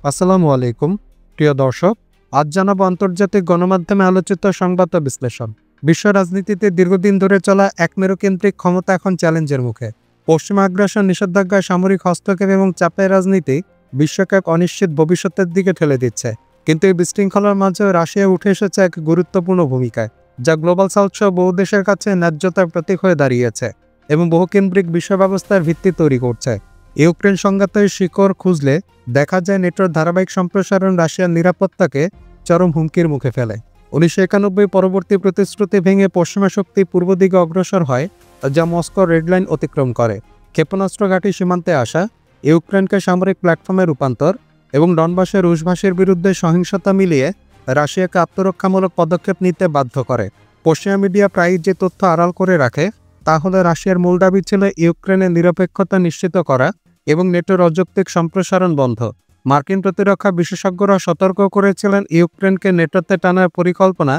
আসসালামু আলাইকুম প্রিয় দর্শক, আজ জানাবো আন্তর্জাতিক গণমাধ্যমে আলোচিত সংবাদ ও বিশ্লেষণ। বিশ্ব রাজনীতিতে দীর্ঘদিন ধরে চলা একমেরুকেন্দ্রিক ক্ষমতা এখন চ্যালেঞ্জের মুখে। পশ্চিমা আগ্রাসন, নিষেধাজ্ঞা, সামরিক হস্তক্ষেপ এবং চাপের রাজনীতি বিশ্বকে এক অনিশ্চিত ভবিষ্যতের দিকে ঠেলে দিচ্ছে। কিন্তু এই বিশৃঙ্খলার মাঝেও রাশিয়া উঠে এসেছে এক গুরুত্বপূর্ণ ভূমিকায়, যা গ্লোবাল সাউথ সহ বহু দেশের কাছে ন্যায্যতার প্রতীক হয়ে দাঁড়িয়েছে এবং বহুকেন্দ্রিক বিশ্ব ব্যবস্থার ভিত্তি তৈরি করছে। ইউক্রেন সংঘাতের শিকড় খুঁজলে দেখা যায় নেটোর ধারাবাহিক সম্প্রসারণ রাশিয়ার নিরাপত্তাকে চরম হুমকির মুখে ফেলে। 1991 পরবর্তী প্রতিশ্রুতি ভেঙে পশ্চিমা শক্তি পূর্ব দিকে অগ্রসর হয়, যা মস্কোর রেডলাইন অতিক্রম করে। ক্ষেপণাস্ত্র ঘাঁটি সীমান্তে আসা, ইউক্রেনকে সামরিক প্ল্যাটফর্মে রূপান্তর এবং ডনবাসের রুশভাষীর বিরুদ্ধে সহিংসতা মিলিয়ে রাশিয়াকে আত্মরক্ষামূলক পদক্ষেপ নিতে বাধ্য করে। পশ্চিমা মিডিয়া প্রায়ই যে তথ্য আড়াল করে রাখে তা হলো রাশিয়ার মূল দাবি ছিল ইউক্রেনের নিরপেক্ষতা নিশ্চিত করা এবং নেটোর অযৌক্তিক সম্প্রসারণ বন্ধ। মার্কিন প্রতিরক্ষা বিশেষজ্ঞরা সতর্ক করেছিলেন ইউক্রেনকে নেটোতে টানার পরিকল্পনা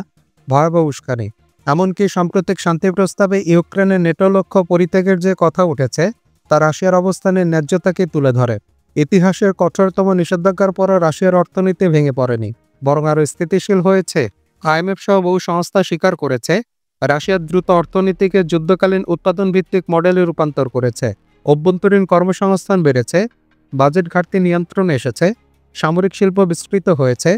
ভয়াবহ উস্কানি। এমনকি সাম্প্রতিক শান্তি প্রস্তাবে ইউক্রেনের নেটো লক্ষ্য পরিত্যাগের যে কথা উঠেছে তা রাশিয়ার অবস্থানের ন্যায্যতাকে তুলে ধরে। ইতিহাসের কঠোরতম নিষেধাজ্ঞার পরও রাশিয়ার অর্থনীতি ভেঙে পড়েনি, বরং আরও স্থিতিশীল হয়েছে। IMF সহ বহু সংস্থা স্বীকার করেছে রাশিয়ার দ্রুত অর্থনীতিকে যুদ্ধকালীন উৎপাদন ভিত্তিক মডেলে রূপান্তর করেছে। অভ্যন্তরীণ কর্মসংস্থান বেড়েছে, বাজেট ঘাটতি নিয়ন্ত্রণে এসেছে, সামরিক শিল্প বিস্তৃত হয়েছে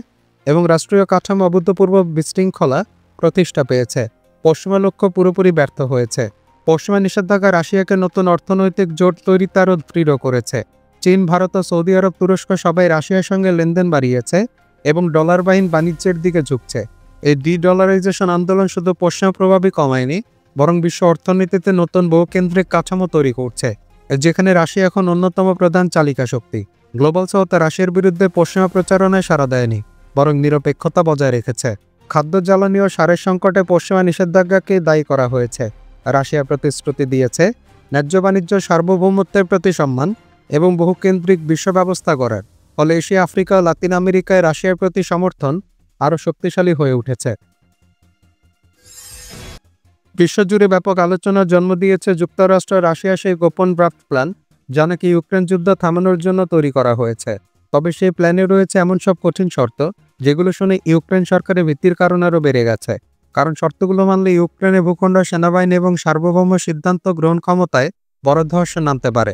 এবং রাষ্ট্রীয় কাঠামো অভূতপূর্ব বিশৃঙ্খলা প্রতিষ্ঠা পেয়েছে। পশ্চিমা লক্ষ্য পুরোপুরি ব্যর্থ হয়েছে। পশ্চিমা নিষেধাজ্ঞা রাশিয়াকে নতুন অর্থনৈতিক জোট তৈরিতে আরও দৃঢ় করেছে। চীন, ভারত, সৌদি আরব, তুরস্ক সবাই রাশিয়ার সঙ্গে লেনদেন বাড়িয়েছে এবং ডলারবাহীন বাণিজ্যের দিকে ঝুঁকছে। এই ডি-ডলারাইজেশন আন্দোলন শুধু পশ্চিমা প্রভাবই কমায়নি, বরং বিশ্ব অর্থনীতিতে নতুন বহুকেন্দ্রিক কাঠামো তৈরি করছে, যেখানে রাশিয়া এখন অন্যতম প্রধান চালিকা শক্তি। গ্লোবাল সাউথ রাশিয়ার বিরুদ্ধে পশ্চিমা প্রচারণায় সাড়া দেয়নি, বরং নিরপেক্ষতা বজায় রেখেছে। খাদ্য, জ্বালানি ও সারের সংকটে পশ্চিমা নিষেধাজ্ঞাকে দায়ী করা হয়েছে। রাশিয়া প্রতিশ্রুতি দিয়েছে ন্যায্য বাণিজ্য, সার্বভৌমত্বের প্রতি সম্মান এবং বহুকেন্দ্রিক বিশ্ব ব্যবস্থা গড়ার ফলে এশিয়া, আফ্রিকা ও লাতিন আমেরিকায় রাশিয়ার প্রতি সমর্থন আরও শক্তিশালী হয়ে উঠেছে। বিশ্বজুড়ে ব্যাপক আলোচনার জন্ম দিয়েছে যুক্তরাষ্ট্র রাশিয়া সেই গোপন ড্রাফট প্ল্যান, যা নাকি ইউক্রেন যুদ্ধ থামানোর জন্য তৈরি করা হয়েছে। তবে সেই প্ল্যানে রয়েছে এমন সব কঠিন শর্ত যেগুলো শুনে ইউক্রেন সরকারের ভীতির কারণ আরও বেড়ে গেছে। কারণ শর্তগুলো মানলে ইউক্রেনের ভূখণ্ড, সেনাবাহিনী এবং সার্বভৌম সিদ্ধান্ত গ্রহণ ক্ষমতায় বড় ধস নামতে পারে।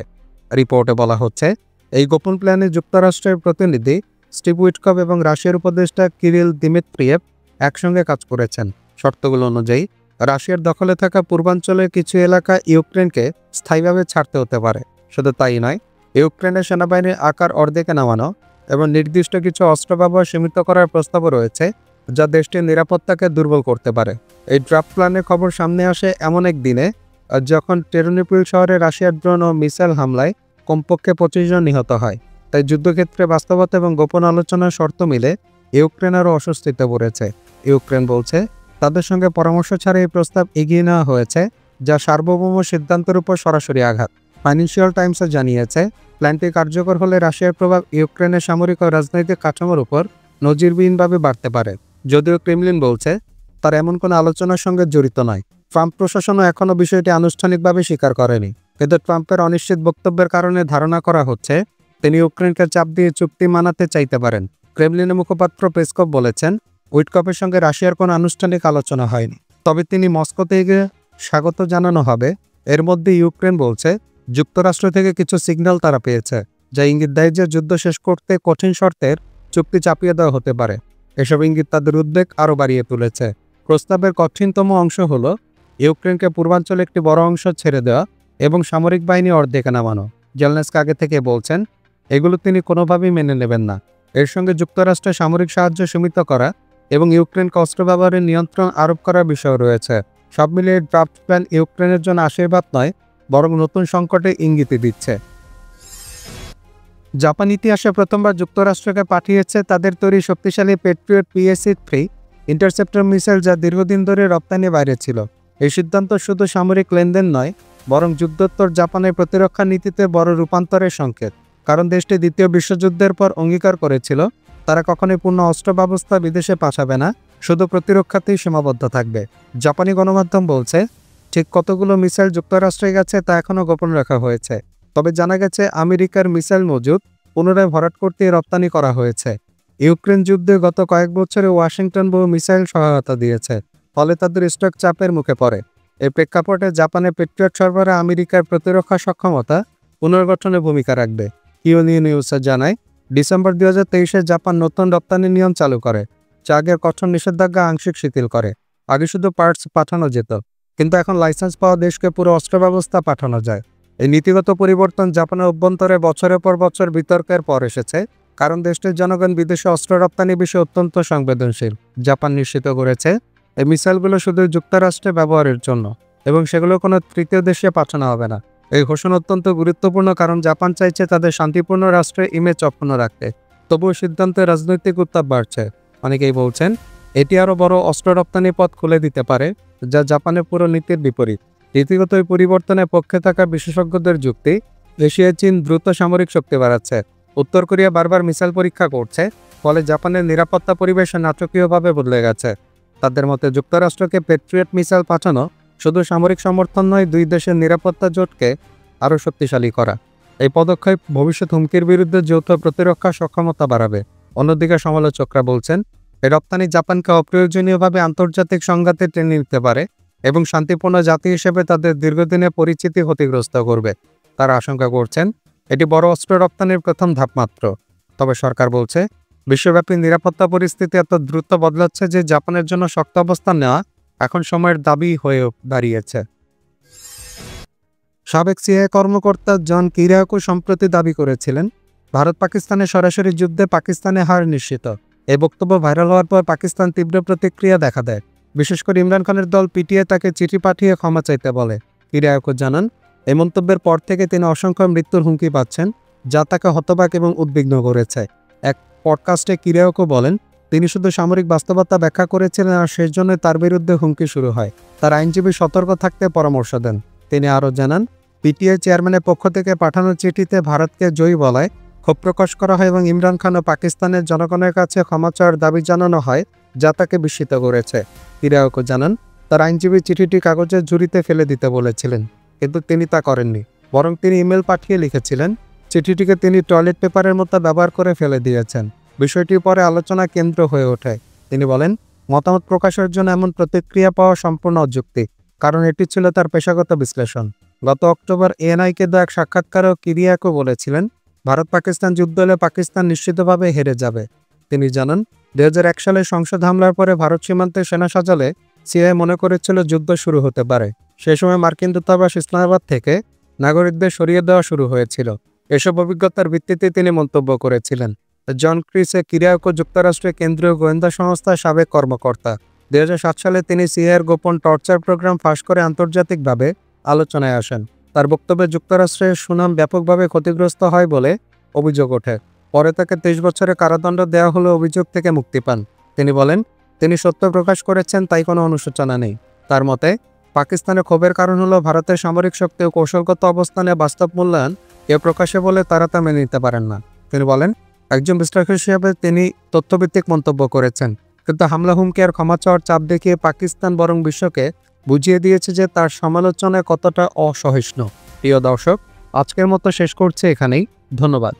রিপোর্টে বলা হচ্ছে, এই গোপন প্ল্যানে যুক্তরাষ্ট্রের প্রতিনিধি স্টিভ উইটকফ এবং রাশিয়ার উপদেষ্টা কিরিল দিমিত্রিয়েভ একসঙ্গে কাজ করেছেন। শর্তগুলো অনুযায়ী রাশিয়ার দখলে থাকা পূর্বাঞ্চলের কিছু এলাকা ইউক্রেনকে স্থায়ীভাবে ছাড়তে হতে পারে। শুধু তাই নয়, ইউক্রেনের সেনাবাহিনীর আকার অর্ধেকে নামানো এবং নির্দিষ্ট কিছু অস্ত্র ব্যবহার সীমিত করার প্রস্তাবও রয়েছে, যা দেশটির নিরাপত্তাকে দুর্বল করতে পারে। এই ড্রাফট প্ল্যানের খবর সামনে আসে এমন এক দিনে যখন টেরনোপিল শহরে রাশিয়ার ড্রোন ও মিসাইল হামলায় কমপক্ষে 25 জন নিহত হয়। তাই যুদ্ধক্ষেত্রে বাস্তবতা এবং গোপন আলোচনার শর্ত মিলে ইউক্রেন আরও অস্বস্তিতে পড়েছে। ইউক্রেন বলছে তাদের সঙ্গে পরামর্শ ছাড়া এই প্রস্তাব এগিয়ে নেওয়া হয়েছে, যা সার্বভৌম সিদ্ধান্তের উপর সরাসরি আঘাত। ফাইন্যান্সিয়াল টাইমসও জানিয়েছে, প্ল্যানটি কার্যকর হলে রাশিয়ার প্রভাব ইউক্রেনের সামরিক ও রাজনৈতিক কাঠামোর উপর নজিরবিহীনভাবে বাড়তে পারে। যদিও ক্রেমলিন বলছে তার এমন কোনো আলোচনার সঙ্গে জড়িত নয়। ট্রাম্প প্রশাসনও এখনও বিষয়টি আনুষ্ঠানিকভাবে স্বীকার করেনি, কিন্তু ট্রাম্পের অনিশ্চিত বক্তব্যের কারণে ধারণা করা হচ্ছে তিনি ইউক্রেনকে চাপ দিয়ে চুক্তি মানাতে চাইতে পারেন। ক্রেমলিনের মুখপাত্র পেসকভ বলেছেন, উইটকফের সঙ্গে রাশিয়ার কোনো আনুষ্ঠানিক আলোচনা হয়নি, তবে তিনি মস্কোতে গিয়ে স্বাগত জানানো হবে। এর মধ্যে ইউক্রেন বলছে যুক্তরাষ্ট্র থেকে কিছু সিগন্যাল তারা পেয়েছে, যা ইঙ্গিত দেয় যে যুদ্ধ শেষ করতে কঠিন শর্তের চুক্তি চাপিয়ে দেওয়া হতে পারে। এসব ইঙ্গিত তাদের উদ্বেগ আরও বাড়িয়ে তুলেছে। প্রস্তাবের কঠিনতম অংশ হল ইউক্রেনকে পূর্বাঞ্চলে একটি বড় অংশ ছেড়ে দেওয়া এবং সামরিক বাহিনী অর্ধেকে নামানো। জেলেনস্কি আগে থেকে বলছেন এগুলো তিনি কোনোভাবেই মেনে নেবেন না। এর সঙ্গে যুক্তরাষ্ট্রের সামরিক সাহায্য সীমিত করা এবং ইউক্রেনকে অস্ত্র ব্যবহারের নিয়ন্ত্রণ আরোপ করার বিষয় রয়েছে। সব মিলিয়ে ড্রাফট প্ল্যান ইউক্রেনের জন্য আশীর্বাদ নয়, বরং নতুন সংকটে ইঙ্গিত দিচ্ছে। জাপান ইতিহাসে প্রথমবার যুক্তরাষ্ট্রকে পাঠিয়েছে তাদের তৈরি শক্তিশালী প্যাট্রিয়ট PSC-3 ইন্টারসেপ্টর মিসাইল, যা দীর্ঘদিন ধরে রপ্তানি বাইরে ছিল। এই সিদ্ধান্ত শুধু সামরিক লেনদেন নয়, বরং যুদ্ধোত্তর জাপানের প্রতিরক্ষা নীতিতে বড় রূপান্তরের সংকেত। কারণ দেশটি দ্বিতীয় বিশ্বযুদ্ধের পর অঙ্গীকার করেছিল তারা কখনোই পূর্ণ অস্ত্র ব্যবস্থা বিদেশে পাঠাবে না, শুধু প্রতিরক্ষাতেই সীমাবদ্ধ থাকবে। জাপানি গণমাধ্যম বলছে ঠিক কতগুলো মিসাইল যুক্তরাষ্ট্রে গেছে তা এখনও গোপন রাখা হয়েছে। তবে জানা গেছে আমেরিকার মিসাইল মজুদ পুনরায় ভরাট করতে রপ্তানি করা হয়েছে। ইউক্রেন যুদ্ধে গত কয়েক বছরে ওয়াশিংটন বহু মিসাইল সহায়তা দিয়েছে, ফলে তাদের স্টক চাপের মুখে পড়ে। এই প্রেক্ষাপটে জাপানে পেট্রিয়ট সরবরাহে আমেরিকার প্রতিরক্ষা সক্ষমতা পুনর্গঠনে ভূমিকা রাখবে। কিওনিউ নিউজ জানায়, ডিসেম্বর 2023-এ জাপান নতুন রপ্তানি নিয়ম চালু করে, যা আগের কঠোর নিষেধাজ্ঞা আংশিক শিথিল করে। আগে শুধু পার্টস পাঠানো যেত, কিন্তু এখন লাইসেন্স পাওয়া দেশকে পুরো অস্ত্র ব্যবস্থা পাঠানো যায়। এই নীতিগত পরিবর্তন জাপানের অভ্যন্তরে বছরের পর বছর বিতর্কের পর এসেছে, কারণ দেশটির জনগণ বিদেশে অস্ত্র রপ্তানি বিষয়ে অত্যন্ত সংবেদনশীল। জাপান নিশ্চিত করেছে এই মিসাইলগুলো শুধু যুক্তরাষ্ট্রে ব্যবহারের জন্য এবং সেগুলো কোনো তৃতীয় দেশে পাঠানো হবে না। এই ঘোষণা অত্যন্ত গুরুত্বপূর্ণ, কারণ জাপান চাইছে তাদের শান্তিপূর্ণ রাষ্ট্রের ইমেজ অক্ষুণ্ণ রাখতে। তবুও সিদ্ধান্তে রাজনৈতিক উত্তাপ বাড়ছে। অনেকেই বলছেন এটি আরও বড় অস্ত্র রপ্তানি পথ খুলে দিতে পারে, যা জাপানের পুরো নীতির বিপরীত। নীতিগত এই পরিবর্তনের পক্ষে থাকা বিশেষজ্ঞদের যুক্তি, এশিয়ায় চীন দ্রুত সামরিক শক্তি বাড়াচ্ছে, উত্তর কোরিয়া বারবার মিসাইল পরীক্ষা করছে, ফলে জাপানের নিরাপত্তা পরিবেশ নাটকীয়ভাবে বদলে গেছে। তাদের মতে যুক্তরাষ্ট্রকে পেট্রিয়ট মিসাইল পাঠানো শুধু সামরিক সমর্থন নয়, দুই দেশের নিরাপত্তা জোটকে আরও শক্তিশালী করা। এই পদক্ষেপ ভবিষ্যৎ হুমকির বিরুদ্ধে যৌথ প্রতিরক্ষা সক্ষমতা বাড়াবে। অন্যদিকে সমালোচকরা বলছেন এই রপ্তানি জাপানকে অপ্রয়োজনীয়ভাবে আন্তর্জাতিক সংঘাতে টেনে নিতে পারে এবং শান্তিপূর্ণ জাতি হিসেবে তাদের দীর্ঘদিনের পরিচিতি ক্ষতিগ্রস্ত করবে। তারা আশঙ্কা করছেন এটি বড় অস্ত্র রপ্তানির প্রথম ধাপ মাত্র। তবে সরকার বলছে বিশ্বব্যাপী নিরাপত্তা পরিস্থিতি এত দ্রুত বদলাচ্ছে যে জাপানের জন্য শক্ত অবস্থান নেওয়া এখন সময়ের দাবি হয়ে দাঁড়িয়েছে। সাবেক সিআইএ কর্মকর্তা জন কিরিয়াকো সম্প্রতি দাবি করেছিলেন ভারত পাকিস্তানের সরাসরি যুদ্ধে পাকিস্তানে হার নিশ্চিত। এই বক্তব্য ভাইরাল হওয়ার পর পাকিস্তান তীব্র প্রতিক্রিয়া দেখা দেয়। বিশেষ করে ইমরান খানের দল পিটিআই তাকে চিঠি পাঠিয়ে ক্ষমা চাইতে বলে। কিরিয়াকো জানান এই মন্তব্যের পর থেকে তিনি অসংখ্য মৃত্যুর হুমকি পাচ্ছেন, যা তাকে হতবাক এবং উদ্বিগ্ন করেছে। এক পডকাস্টে কিরিয়াকো বলেন তিনি শুধু সামরিক বাস্তবতা ব্যাখ্যা করেছিলেন, আর সেই জন্য তার বিরুদ্ধে হুমকি শুরু হয়। তার আইনজীবী সতর্ক থাকতে পরামর্শ দেন। তিনি আরও জানান পিটিআই চেয়ারম্যানের পক্ষ থেকে পাঠানো চিঠিতে ভারতকে জয়ী বলায় ক্ষোভ প্রকাশ করা হয় এবং ইমরান খান ও পাকিস্তানের জনগণের কাছে ক্ষমা চাওয়ার দাবি জানানো হয়, যা তাকে বিস্মিত করেছে। কিরিয়াকো জানান তার আইনজীবী চিঠিটি কাগজের ঝুড়িতে ফেলে দিতে বলেছিলেন, কিন্তু তিনি তা করেননি। বরং তিনি ইমেল পাঠিয়ে লিখেছিলেন চিঠিটিকে তিনি টয়লেট পেপারের মতো ব্যবহার করে ফেলে দিয়েছেন। বিষয়টি পরে আলোচনা কেন্দ্র হয়ে ওঠে। তিনি বলেন মতামত প্রকাশের জন্য এমন প্রতিক্রিয়া পাওয়া সম্পূর্ণ অযৌক্তিক, কারণ এটি ছিল তার পেশাগত বিশ্লেষণ। গত অক্টোবর এএনআইকে দেওয়া এক সাক্ষাৎকারেও কিরিয়াকো বলেছিলেন ভারত পাকিস্তান যুদ্ধ হলে পাকিস্তান নিশ্চিতভাবে হেরে যাবে। তিনি জানান 2001 সালে সংসদ হামলার পরে ভারত সীমান্তে সেনা সাজালে সিআইএ মনে করেছিল যুদ্ধ শুরু হতে পারে। সে সময় মার্কিন দূতাবাস ইসলামাবাদ থেকে নাগরিকদের সরিয়ে দেওয়া শুরু হয়েছিল। এসব অভিজ্ঞতার ভিত্তিতে তিনি মন্তব্য করেছিলেন। জন ক্রিসে কিরিয়াকো যুক্তরাষ্ট্রের কেন্দ্রীয় গোয়েন্দা সংস্থার সাবেক কর্মকর্তা। 2007 সালে তিনি সিআইএর গোপন টর্চার প্রোগ্রাম ফাঁস করে আন্তর্জাতিকভাবে আলোচনায় আসেন। তার বক্তব্যে যুক্তরাষ্ট্রের সুনাম ব্যাপকভাবে ক্ষতিগ্রস্ত হয় বলে অভিযোগ ওঠে। পরে তাকে 23 বছরের কারাদণ্ড দেওয়া হলে অভিযোগ থেকে মুক্তি পান। তিনি বলেন তিনি সত্য প্রকাশ করেছেন, তাই কোনো অনুশোচনা নেই। তার মতে পাকিস্তানের ক্ষোভের কারণ হলো ভারতের সামরিক শক্তি ও কৌশলগত অবস্থানে বাস্তব মূল্যায়ন এ প্রকাশে বলে তারা তা মেনে নিতে পারেন না। তিনি বলেন একজন বিশ্লেষক হিসেবে তিনি তথ্যভিত্তিক মন্তব্য করেছেন, কিন্তু হামলা হুমকি আর ক্ষমা চাওয়ার চাপ দেখিয়ে পাকিস্তান বরং বিশ্বকে বুঝিয়ে দিয়েছে যে তার সমালোচনায় কতটা অসহিষ্ণু। প্রিয় দর্শক, আজকের মতো শেষ করছে এখানেই। ধন্যবাদ।